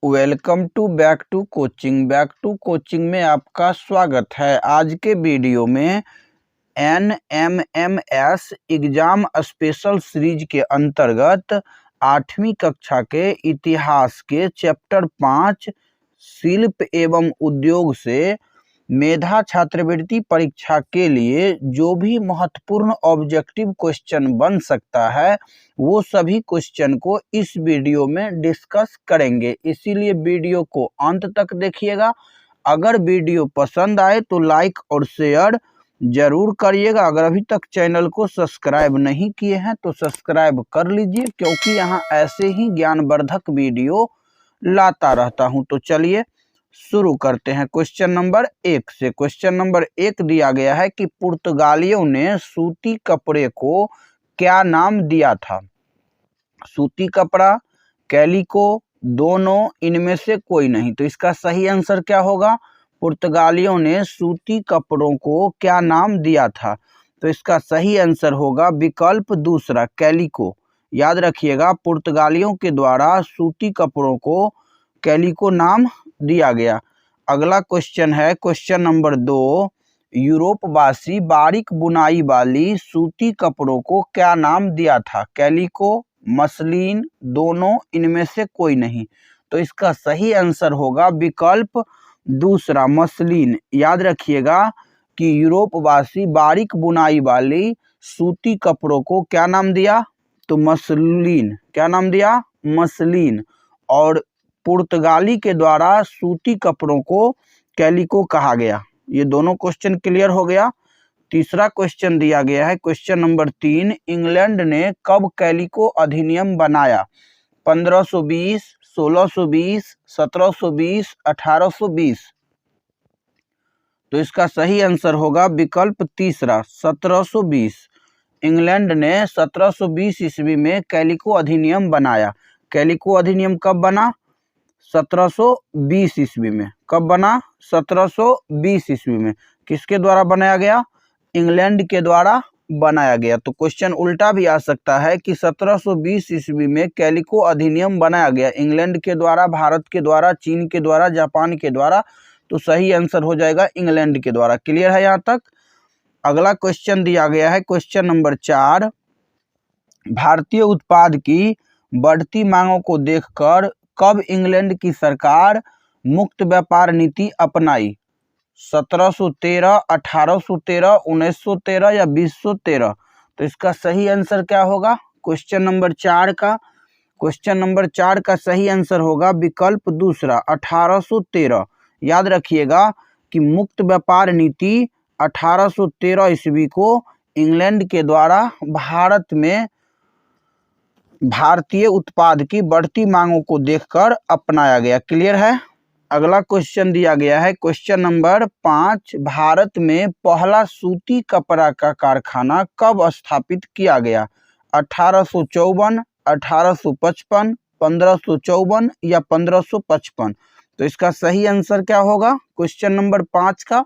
Welcome to back to coaching में आपका स्वागत है। आज के वीडियो में NMMS एग्जाम स्पेशल सीरीज के अंतर्गत 8वीं कक्षा के इतिहास के चैप्टर 5 शिल्प एवं उद्योग से मेधा छात्रवृत्ति परीक्षा के लिए जो भी महत्वपूर्ण ऑब्जेक्टिव क्वेश्चन बन सकता है वो सभी क्वेश्चन को इस वीडियो में डिस्कस करेंगे, इसीलिए वीडियो को अंत तक देखिएगा। अगर वीडियो पसंद आए तो लाइक और शेयर जरूर करिएगा। अगर अभी तक चैनल को सब्सक्राइब नहीं किए हैं तो सब्सक्राइब कर लीजिए, क्योंकि यहाँ ऐसे ही ज्ञानवर्धक वीडियो लाता रहता हूँ। तो चलिए शुरू करते हैं क्वेश्चन नंबर 1 से। क्वेश्चन नंबर 1 दिया गया है कि पुर्तगालियों ने सूती कपड़े को क्या नाम दिया था। सूती कपड़ा, कैलिको, दोनों, इनमें से कोई नहीं। तो इसका सही आंसर क्या होगा? पुर्तगालियों ने सूती कपड़ों को क्या नाम दिया था। तो इसका सही आंसर होगा विकल्प दूसरा, कैलिको। याद रखिएगा, पुर्तगालियों के द्वारा सूती कपड़ों को कैलिको नाम दिया गया। अगला क्वेश्चन है क्वेश्चन नंबर 2, यूरोपवासी बारीक बुनाई वाली सूती कपड़ों को क्या नाम दिया था। कैलिको, मसलिन, दोनों, इनमें से कोई नहीं। तो इसका सही आंसर होगा विकल्प दूसरा, मसलिन। याद रखिएगा कि यूरोपवासी बारीक बुनाई वाली सूती कपड़ों को क्या नाम दिया? तो मसलिन। क्या नाम दिया? मसलिन। और पुर्तगाली के द्वारा सूती कपड़ों को कैलिको कहा गया। ये दोनों क्वेश्चन क्लियर हो गया। तीसरा क्वेश्चन दिया गया है क्वेश्चन नंबर 3, इंग्लैंड ने कब कैलिको अधिनियम बनाया। 1520, 1620, 1720, 1820। तो इसका सही आंसर होगा विकल्प तीसरा, 1720। इंग्लैंड ने 1720 ईस्वी में कैलिको अधिनियम बनाया। कैलिको अधिनियम कब बना? 1720 ईस्वी में। कब बना? 1720 ईस्वी में। किसके द्वारा बनाया गया? इंग्लैंड के द्वारा बनाया गया। तो क्वेश्चन उल्टा भी आ सकता है कि 1720 ईस्वी में कैलिको अधिनियम बनाया गया, इंग्लैंड के द्वारा, भारत के द्वारा, चीन के द्वारा, जापान के द्वारा। तो सही आंसर हो जाएगा इंग्लैंड के द्वारा। क्लियर है यहाँ तक? अगला क्वेश्चन दिया गया है क्वेश्चन नंबर 4, भारतीय उत्पाद की बढ़ती मांगों को देखकर कब इंग्लैंड की सरकार मुक्त व्यापार नीति अपनाई। 1713, 1813, 1913 या 2013। तो इसका सही आंसर क्या होगा क्वेश्चन नंबर 4 का? क्वेश्चन नंबर 4 का सही आंसर होगा विकल्प दूसरा, 1813। याद रखिएगा कि मुक्त व्यापार नीति 1813 ईस्वी को इंग्लैंड के द्वारा भारत में भारतीय उत्पाद की बढ़ती मांगों को देखकर अपनाया गया। क्लियर है? अगला क्वेश्चन दिया गया है क्वेश्चन नंबर 5, भारत में पहला सूती कपड़ा का कारखाना कब स्थापित किया गया। 1854, 1855, 1554 या 1555। तो इसका सही आंसर क्या होगा क्वेश्चन नंबर 5 का?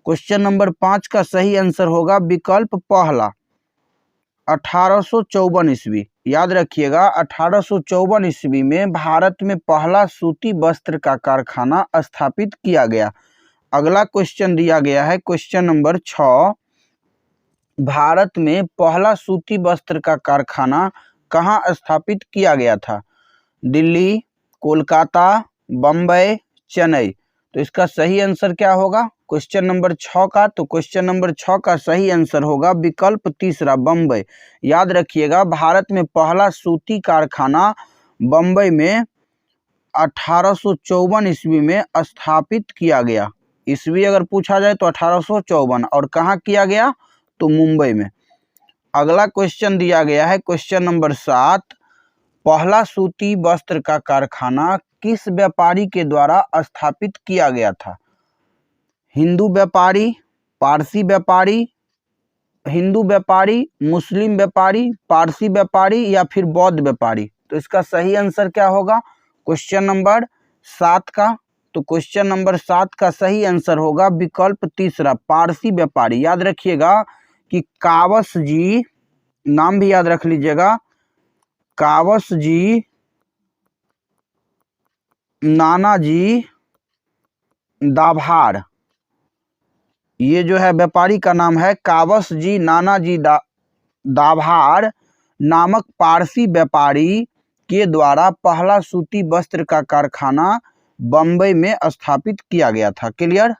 क्वेश्चन नंबर 5 का सही आंसर होगा विकल्प पहला, 1854 ईस्वी। याद रखिएगा 1854 ईस्वी में भारत में पहला सूती वस्त्र का कारखाना स्थापित किया गया। अगला क्वेश्चन दिया गया है क्वेश्चन नंबर 6, भारत में पहला सूती वस्त्र का कारखाना कहाँ स्थापित किया गया था। दिल्ली, कोलकाता, बम्बई, चेन्नई। तो इसका सही आंसर क्या होगा क्वेश्चन नंबर 6 का? तो क्वेश्चन नंबर 6 का सही आंसर होगा विकल्प तीसरा, बम्बई। याद रखिएगा भारत में पहला सूती कारखाना बम्बई में 1854 ईस्वी में स्थापित किया गया। ईस्वी अगर पूछा जाए तो 1854, और कहाँ किया गया? तो मुंबई में। अगला क्वेश्चन दिया गया है क्वेश्चन नंबर 7, पहला सूती वस्त्र का कारखाना किस व्यापारी के द्वारा स्थापित किया गया था। हिंदू व्यापारी, पारसी व्यापारी, हिंदू व्यापारी, मुस्लिम व्यापारी, पारसी व्यापारी या फिर बौद्ध व्यापारी। तो इसका सही आंसर क्या होगा क्वेश्चन नंबर 7 का? तो क्वेश्चन नंबर 7 का सही आंसर होगा विकल्प तीसरा, पारसी व्यापारी। याद रखिएगा कि कावस जी, नाम भी याद रख लीजिएगा, कावस जी नानाजी दाभाड़, ये जो है व्यापारी का नाम है कावस जी नानाजी दाभाड़ नामक पारसी व्यापारी के द्वारा पहला सूती वस्त्र का कारखाना बम्बई में स्थापित किया गया था। क्लियर।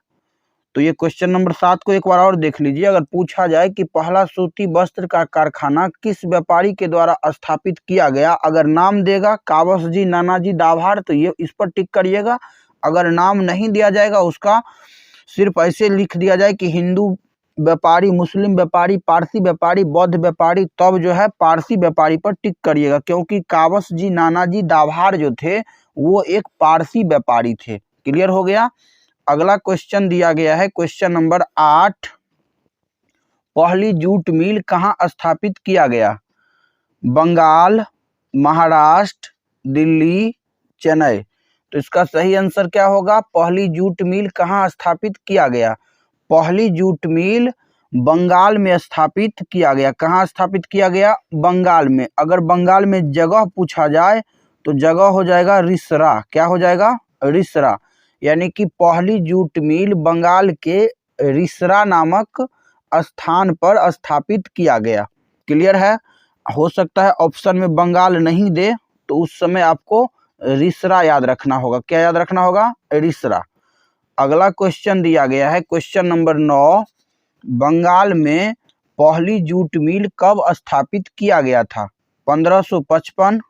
तो ये क्वेश्चन नंबर 7 को एक बार और देख लीजिए। अगर पूछा जाए कि पहला सूती वस्त्र का कारखाना किस व्यापारी के द्वारा स्थापित किया गया, अगर नाम देगा कावस जी नानाजी दाभाड़ तो ये इस पर टिक करिएगा। अगर नाम नहीं दिया जाएगा, उसका सिर्फ ऐसे लिख दिया जाए कि हिंदू व्यापारी, मुस्लिम व्यापारी, पारसी व्यापारी, बौद्ध व्यापारी, तब जो है पारसी व्यापारी पर टिक करिएगा, क्योंकि कावस जी नानाजी दाभाड़ जो थे वो एक पारसी व्यापारी थे। क्लियर हो गया। अगला क्वेश्चन दिया गया है क्वेश्चन नंबर 8, पहली जूट मिल कहाँ स्थापित किया गया? बंगाल, महाराष्ट्र, दिल्ली, चेन्नई। तो इसका सही आंसर क्या होगा? पहली जूट मिल कहाँ स्थापित किया गया? पहली जूट मिल बंगाल में स्थापित किया गया। कहाँ स्थापित किया गया? बंगाल में। अगर बंगाल में जगह पूछा जाए तो जगह हो जाएगा रिसरा। क्या हो जाएगा? रिसरा। यानी कि पहली जूट मिल बंगाल के रिसरा नामक स्थान पर स्थापित किया गया। क्लियर है। हो सकता है ऑप्शन में बंगाल नहीं दे, तो उस समय आपको रिसरा याद रखना होगा। क्या याद रखना होगा? रिसरा। अगला क्वेश्चन दिया गया है क्वेश्चन नंबर 9, बंगाल में पहली जूट मिल कब स्थापित किया गया था? 1555,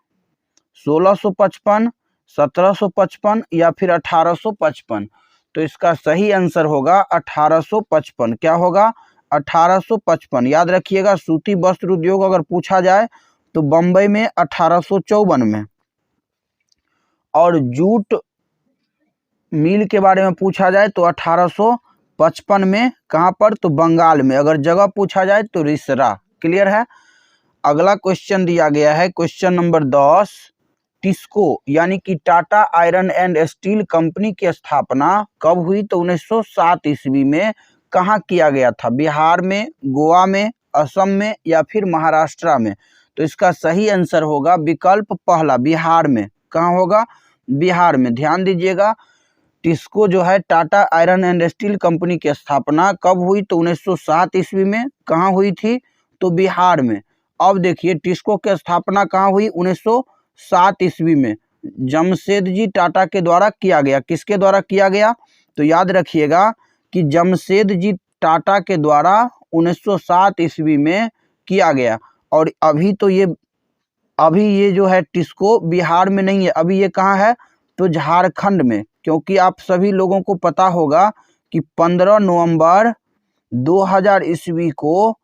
1655, 1755 या फिर 1855? तो इसका सही आंसर होगा 1855। क्या होगा? 1855। याद रखिएगा, सूती वस्त्र उद्योग अगर पूछा जाए तो बम्बई में 1854 में, और जूट मिल के बारे में पूछा जाए तो 1855 में। कहाँ पर? तो बंगाल में। अगर जगह पूछा जाए तो रिसरा। क्लियर है। अगला क्वेश्चन दिया गया है क्वेश्चन नंबर 10, टिस्को यानी कि Tata iron and steel company की स्थापना कब हुई? तो 1907 ईस्वी में। कहाँ किया गया था? बिहार में, गोवा में, असम में या फिर महाराष्ट्र में? तो इसका सही आंसर होगा विकल्प पहला, बिहार में। कहाँ होगा? बिहार में। ध्यान दीजिएगा, टिस्को जो है Tata iron and steel company की स्थापना कब हुई? तो 1907 ईस्वी में। कहाँ हुई थी? तो बिहार में। अब देखिए, टिस्को की स्थापना कहाँ हुई? 1907 ईस्वी में जमशेदजी टाटा के द्वारा किया गया। किसके द्वारा किया गया? तो याद रखिएगा कि जमशेदजी टाटा के द्वारा 1907 ईस्वी में किया गया। और अभी ये जो है टिस्को बिहार में नहीं है, अभी ये कहाँ है? तो झारखंड में। क्योंकि आप सभी लोगों को पता होगा कि 15 नवंबर 2000 ईस्वी को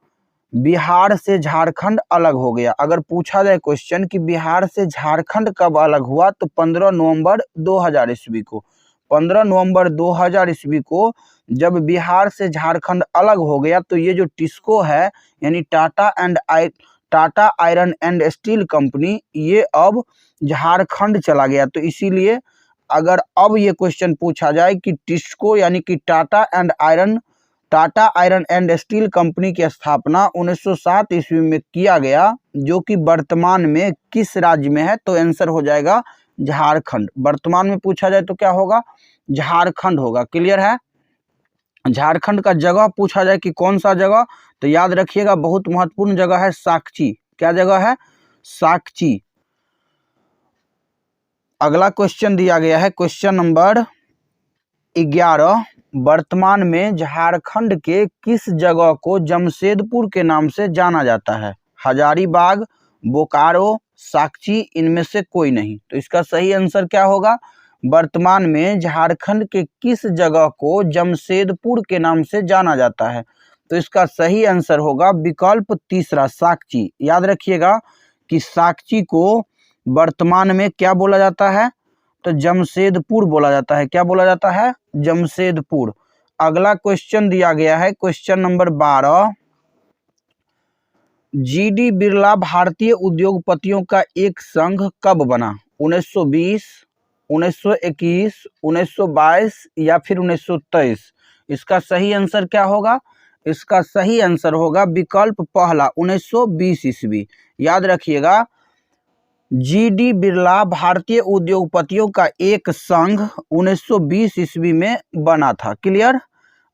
बिहार से झारखंड अलग हो गया। अगर पूछा जाए क्वेश्चन कि बिहार से झारखंड कब अलग हुआ, तो 15 नवंबर 2000 ईस्वी को। 15 नवंबर 2000 ईस्वी को जब बिहार से झारखंड अलग हो गया, तो ये जो टिस्को है यानी Tata iron and steel company, ये अब झारखंड चला गया। तो इसीलिए अगर अब ये क्वेश्चन पूछा जाए कि टिस्को यानी कि Tata iron and steel company की स्थापना 1907 ईस्वी में किया गया, जो कि वर्तमान में किस राज्य में है? तो आंसर हो जाएगा झारखंड। वर्तमान में पूछा जाए तो क्या होगा? झारखंड होगा। क्लियर है। झारखंड का जगह पूछा जाए कि कौन सा जगह, तो याद रखिएगा बहुत महत्वपूर्ण जगह है साकची। क्या जगह है? साकची। अगला क्वेश्चन दिया गया है क्वेश्चन नंबर 11, वर्तमान में झारखंड के किस जगह को जमशेदपुर के नाम से जाना जाता है? हजारीबाग, बोकारो, साकची, इनमें से कोई नहीं। तो इसका सही आंसर क्या होगा? वर्तमान में झारखंड के किस जगह को जमशेदपुर के नाम से जाना जाता है? तो इसका सही आंसर होगा विकल्प तीसरा, साकची। याद रखिएगा कि साकची को वर्तमान में क्या बोला जाता है? तो जमशेदपुर बोला जाता है। क्या बोला जाता है? जमशेदपुर। अगला क्वेश्चन दिया गया है क्वेश्चन नंबर 12, जीडी बिरला भारतीय उद्योगपतियों का एक संघ कब बना? 1920, 1921, 1922 या फिर 1923? इसका सही आंसर क्या होगा? इसका सही आंसर होगा विकल्प पहला, 1920 ईस्वी। याद रखिएगा GD बिरला भारतीय उद्योगपतियों का एक संघ 1920 ईस्वी में बना था। क्लियर।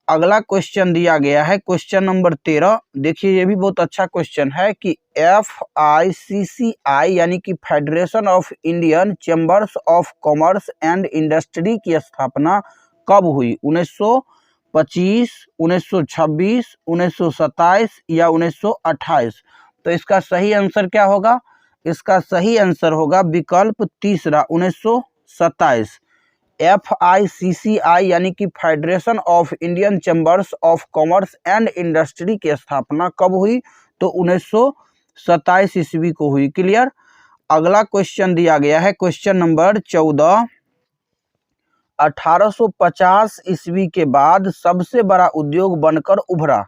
अगला क्वेश्चन दिया गया है क्वेश्चन नंबर 13। देखिए ये भी बहुत अच्छा क्वेश्चन है कि FICCI यानी कि federation of Indian chambers of commerce and industry की स्थापना कब हुई? 1925, 1926, 1927 या 1928? तो इसका सही आंसर क्या होगा? इसका सही आंसर होगा विकल्प तीसरा 1927। FICCI यानी कि federation of Indian chambers of commerce and industry की स्थापना कब हुई? तो 1927 ईस्वी को हुई। क्लियर। अगला क्वेश्चन दिया गया है क्वेश्चन नंबर 14। 1850 ईस्वी के बाद सबसे बड़ा उद्योग बनकर उभरा।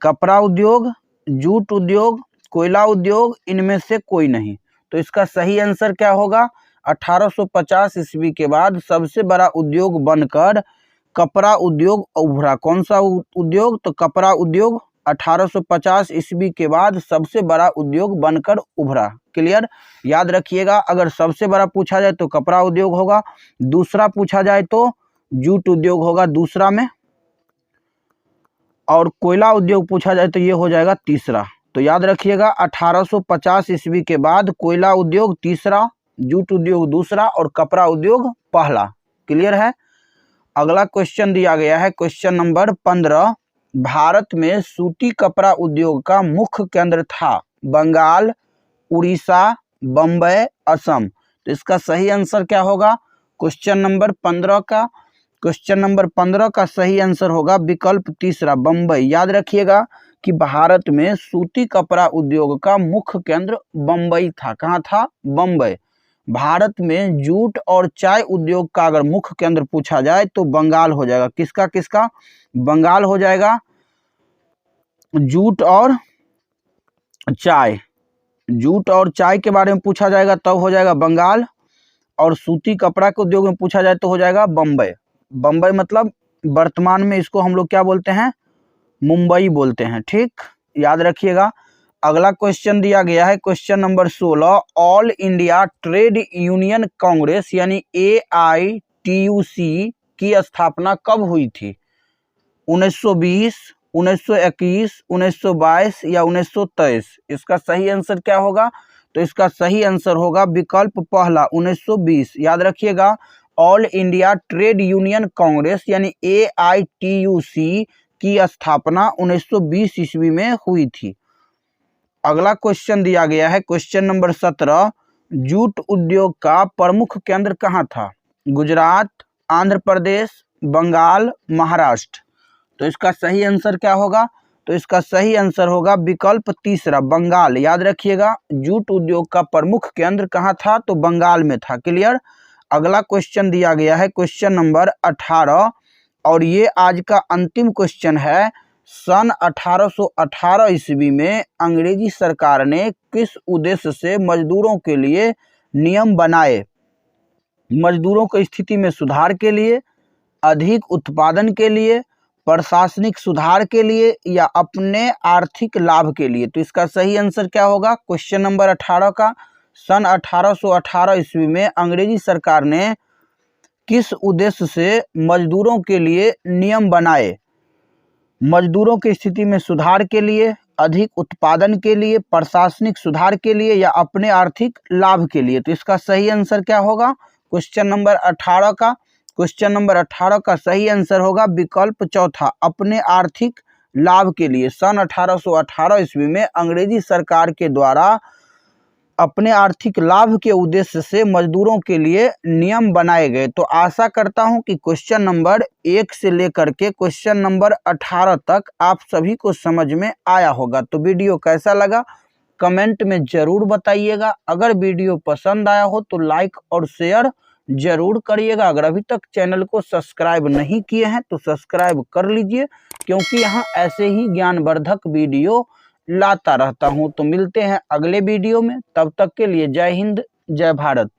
कपड़ा उद्योग, जूट उद्योग, कोयला उद्योग, इनमें से कोई नहीं। तो इसका सही आंसर क्या होगा? 1850 ईस्वी के बाद सबसे बड़ा उद्योग बनकर कपड़ा उद्योग उभरा। कौन सा उद्योग? तो कपड़ा उद्योग 1850 ईस्वी के बाद सबसे बड़ा उद्योग बनकर उभरा। क्लियर। याद रखिएगा, अगर सबसे बड़ा पूछा जाए तो कपड़ा उद्योग होगा, दूसरा पूछा जाए तो जूट उद्योग होगा दूसरा में, और कोयला उद्योग पूछा जाए तो ये हो जाएगा तीसरा। तो याद रखिएगा 1850 ईस्वी के बाद कोयला उद्योग तीसरा, जूट उद्योग दूसरा और कपड़ा उद्योग पहला। क्लियर है। अगला क्वेश्चन दिया गया है क्वेश्चन नंबर 15। भारत में सूती कपड़ा उद्योग का मुख्य केंद्र था बंगाल, उड़ीसा, बम्बई, असम। तो इसका सही आंसर क्या होगा? क्वेश्चन नंबर 15 का सही आंसर होगा विकल्प तीसरा बम्बई। याद रखिएगा कि भारत में सूती कपड़ा उद्योग का मुख्य केंद्र बम्बई था। कहाँ था? बम्बई। भारत में जूट और चाय उद्योग का अगर मुख्य केंद्र पूछा जाए तो बंगाल हो जाएगा। किसका किसका? बंगाल हो जाएगा। जूट और चाय, जूट और चाय के बारे में पूछा जाएगा तब हो जाएगा बंगाल, और सूती कपड़ा के उद्योग में पूछा जाए तो हो जाएगा बम्बई। बम्बई मतलब वर्तमान में इसको हम लोग क्या बोलते हैं? मुंबई बोलते हैं। ठीक, याद रखिएगा। अगला क्वेश्चन दिया गया है question number 16। All India trade union Congress यानी AITUC की स्थापना कब हुई थी? 1920, 1921, 1922 या 1923? इसका सही आंसर क्या होगा? तो इसका सही आंसर होगा विकल्प पहला 1920। याद रखिएगा, all India trade union Congress यानी AITUC की स्थापना 1920 ईस्वी में हुई थी। अगला क्वेश्चन दिया गया है क्वेश्चन नंबर 17। जूट उद्योग का प्रमुख केंद्र कहाँ था? गुजरात, आंध्र प्रदेश, बंगाल, महाराष्ट्र? तो इसका सही आंसर क्या होगा? तो इसका सही आंसर होगा विकल्प तीसरा बंगाल। याद रखिएगा, जूट उद्योग का प्रमुख केंद्र कहाँ था? तो बंगाल में था। क्लियर। अगला क्वेश्चन दिया गया है क्वेश्चन नंबर 18, और ये आज का अंतिम क्वेश्चन है। सन 1818 ईस्वी में अंग्रेजी सरकार ने किस उद्देश्य से मजदूरों के लिए नियम बनाए? मजदूरों की स्थिति में सुधार के लिए, अधिक उत्पादन के लिए, प्रशासनिक सुधार के लिए या अपने आर्थिक लाभ के लिए? तो इसका सही आंसर क्या होगा? क्वेश्चन नंबर 18 का, सन 1818 ईस्वी में अंग्रेजी सरकार ने किस उद्देश्य से मजदूरों के लिए नियम बनाए? मजदूरों की स्थिति में सुधार के लिए, अधिक उत्पादन के लिए, प्रशासनिक सुधार के लिए या अपने आर्थिक लाभ के लिए? तो इसका सही आंसर क्या होगा? क्वेश्चन नंबर 18 का, क्वेश्चन नंबर 18 का सही आंसर होगा विकल्प चौथा अपने आर्थिक लाभ के लिए। सन 1818 ईस्वी में अंग्रेजी सरकार के द्वारा अपने आर्थिक लाभ के उद्देश्य से मजदूरों के लिए नियम बनाए गए। तो आशा करता हूं कि क्वेश्चन नंबर 1 से लेकर के क्वेश्चन नंबर 18 तक आप सभी को समझ में आया होगा। तो वीडियो कैसा लगा कमेंट में जरूर बताइएगा। अगर वीडियो पसंद आया हो तो लाइक और शेयर जरूर करिएगा। अगर अभी तक चैनल को सब्सक्राइब नहीं किए हैं तो सब्सक्राइब कर लीजिए, क्योंकि यहाँ ऐसे ही ज्ञानवर्धक वीडियो लाता रहता हूँ। तो मिलते हैं अगले वीडियो में, तब तक के लिए जय हिंद, जय भारत।